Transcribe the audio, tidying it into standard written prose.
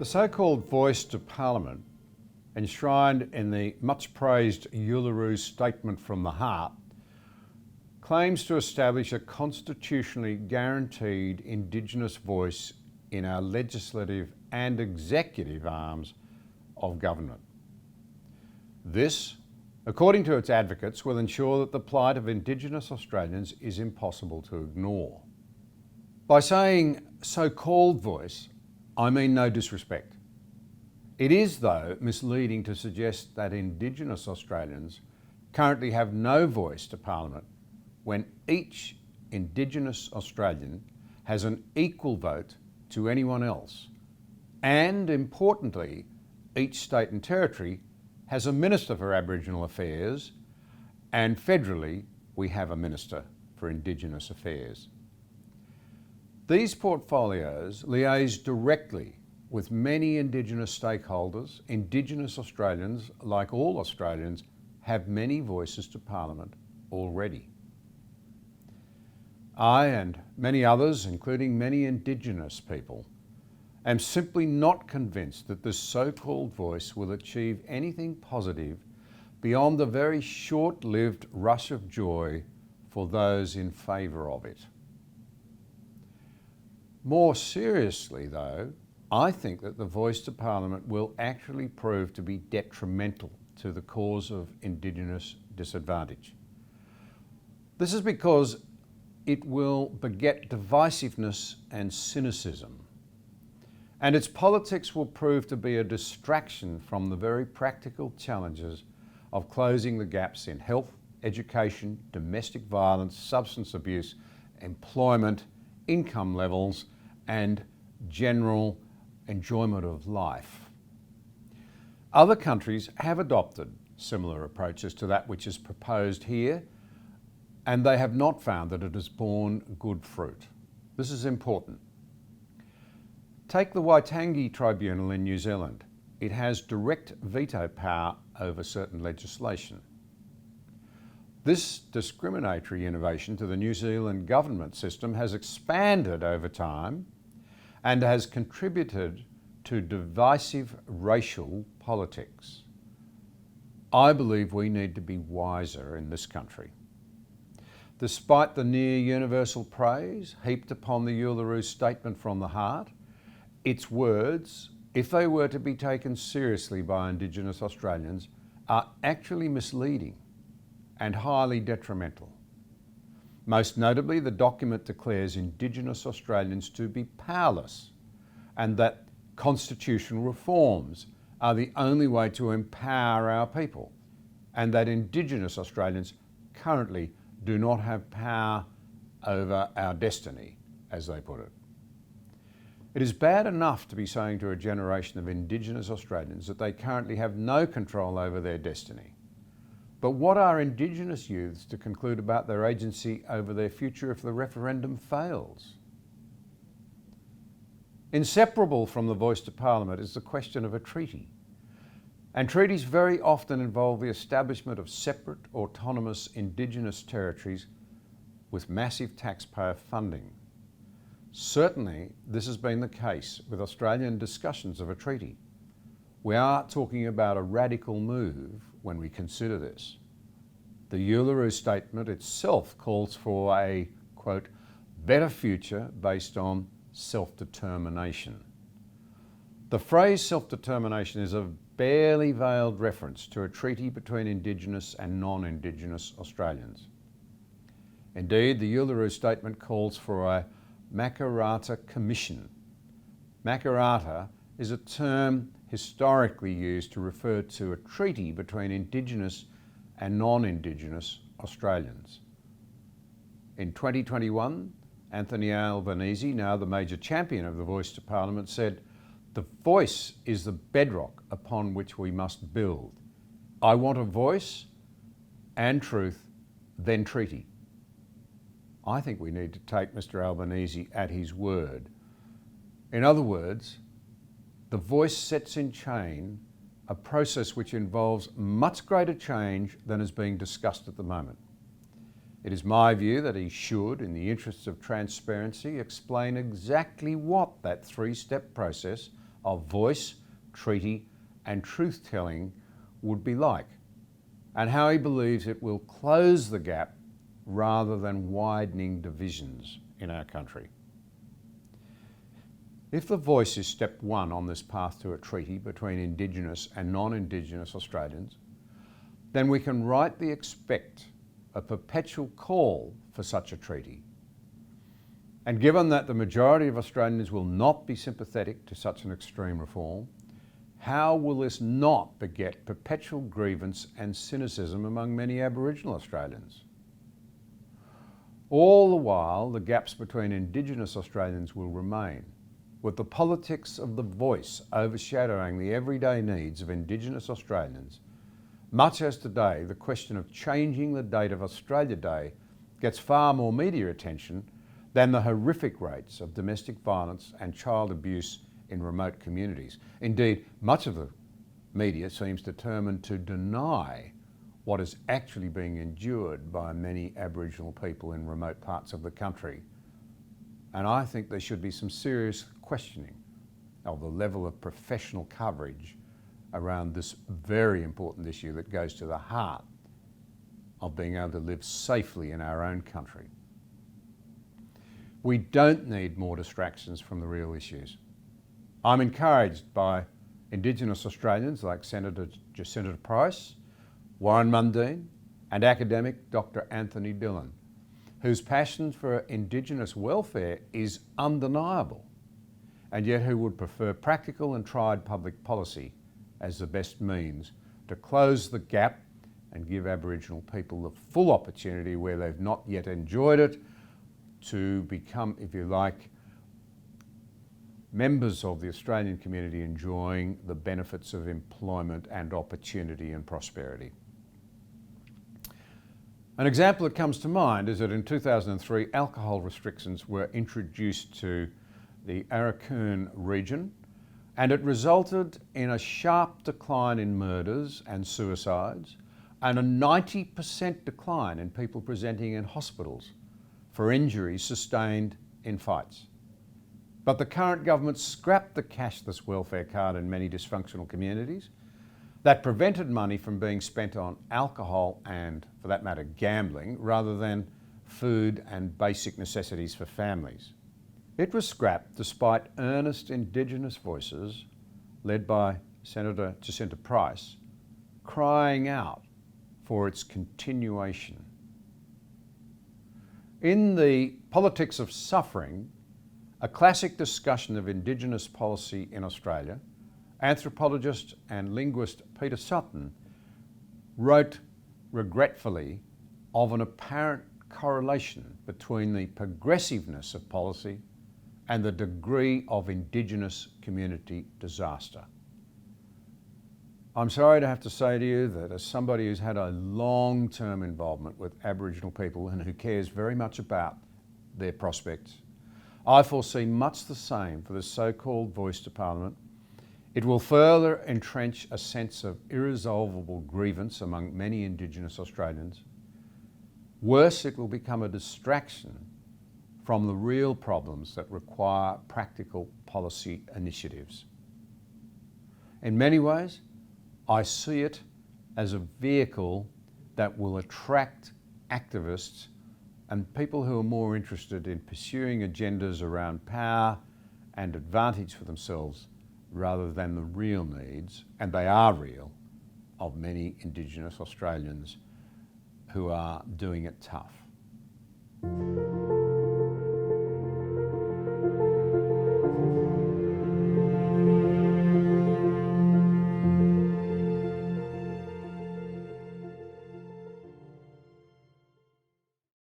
The so-called voice to Parliament, enshrined in the much-praised Uluru Statement from the Heart, claims to establish a constitutionally guaranteed Indigenous voice in our legislative and executive arms of government. This, according to its advocates, will ensure that the plight of Indigenous Australians is impossible to ignore. By saying so-called voice, I mean no disrespect. It is, though, misleading to suggest that Indigenous Australians currently have no voice to Parliament when each Indigenous Australian has an equal vote to anyone else. And importantly, each state and territory has a Minister for Aboriginal Affairs, and federally we have a Minister for Indigenous Affairs. These portfolios liaise directly with many Indigenous stakeholders. Indigenous Australians, like all Australians, have many voices to Parliament already. I and many others, including many Indigenous people, am simply not convinced that this so-called voice will achieve anything positive beyond the very short-lived rush of joy for those in favour of it. More seriously, though, I think that the voice to Parliament will actually prove to be detrimental to the cause of Indigenous disadvantage. This is because it will beget divisiveness and cynicism, and its politics will prove to be a distraction from the very practical challenges of closing the gaps in health, education, domestic violence, substance abuse, employment, income levels, and general enjoyment of life. Other countries have adopted similar approaches to that which is proposed here, and they have not found that it has borne good fruit. This is important. Take the Waitangi Tribunal in New Zealand. It has direct veto power over certain legislation. This discriminatory innovation to the New Zealand government system has expanded over time and has contributed to divisive racial politics. I believe we need to be wiser in this country. Despite the near universal praise heaped upon the Uluru Statement from the Heart, its words, if they were to be taken seriously by Indigenous Australians, are actually misleading and highly detrimental. Most notably, the document declares Indigenous Australians to be powerless and that constitutional reforms are the only way to empower our people, and that Indigenous Australians currently do not have power over our destiny, as they put it. It is bad enough to be saying to a generation of Indigenous Australians that they currently have no control over their destiny. But what are Indigenous youths to conclude about their agency over their future if the referendum fails? Inseparable from the voice to Parliament is the question of a treaty. And treaties very often involve the establishment of separate, autonomous Indigenous territories with massive taxpayer funding. Certainly, this has been the case with Australian discussions of a treaty. We are talking about a radical move when we consider this. The Uluru Statement itself calls for a, quote, better future based on self-determination. The phrase self-determination is a barely veiled reference to a treaty between Indigenous and non-Indigenous Australians. Indeed, the Uluru Statement calls for a Makarrata Commission. Makarrata is a term historically used to refer to a treaty between Indigenous and non-Indigenous Australians. In 2021, Anthony Albanese, now the major champion of the voice to Parliament, said, "The voice is the bedrock upon which we must build. I want a voice and truth, then treaty." I think we need to take Mr Albanese at his word. In other words, the voice sets in chain a process which involves much greater change than is being discussed at the moment. It is my view that he should, in the interests of transparency, explain exactly what that three-step process of voice, treaty and truth-telling would be like, and how he believes it will close the gap rather than widening divisions in our country. If the voice is step one on this path to a treaty between Indigenous and non-Indigenous Australians, then we can rightly expect a perpetual call for such a treaty. And given that the majority of Australians will not be sympathetic to such an extreme reform, how will this not beget perpetual grievance and cynicism among many Aboriginal Australians? All the while, the gaps between Indigenous Australians will remain, with the politics of the voice overshadowing the everyday needs of Indigenous Australians, much as today the question of changing the date of Australia Day gets far more media attention than the horrific rates of domestic violence and child abuse in remote communities. Indeed, much of the media seems determined to deny what is actually being endured by many Aboriginal people in remote parts of the country. And I think there should be some serious questioning of the level of professional coverage around this very important issue that goes to the heart of being able to live safely in our own country. We don't need more distractions from the real issues. I'm encouraged by Indigenous Australians like Senator Jacinta Price, Warren Mundine and academic Dr. Anthony Dillon, whose passion for Indigenous welfare is undeniable, and yet who would prefer practical and tried public policy as the best means to close the gap and give Aboriginal people the full opportunity where they've not yet enjoyed it to become, if you like, members of the Australian community enjoying the benefits of employment and opportunity and prosperity. An example that comes to mind is that in 2003, alcohol restrictions were introduced to the Arakoon region, and it resulted in a sharp decline in murders and suicides and a 90% decline in people presenting in hospitals for injuries sustained in fights. But the current government scrapped the cashless welfare card in many dysfunctional communities that prevented money from being spent on alcohol and, for that matter, gambling, rather than food and basic necessities for families. It was scrapped despite earnest Indigenous voices, led by Senator Jacinta Price, crying out for its continuation. In The Politics of Suffering, a classic discussion of Indigenous policy in Australia, anthropologist and linguist Peter Sutton wrote regretfully of an apparent correlation between the progressiveness of policy and the degree of Indigenous community disaster. I'm sorry to have to say to you that as somebody who's had a long-term involvement with Aboriginal people and who cares very much about their prospects, I foresee much the same for the so-called voice to Parliament. It will further entrench a sense of irresolvable grievance among many Indigenous Australians. Worse, it will become a distraction from the real problems that require practical policy initiatives. In many ways, I see it as a vehicle that will attract activists and people who are more interested in pursuing agendas around power and advantage for themselves rather than the real needs, and they are real, of many Indigenous Australians who are doing it tough.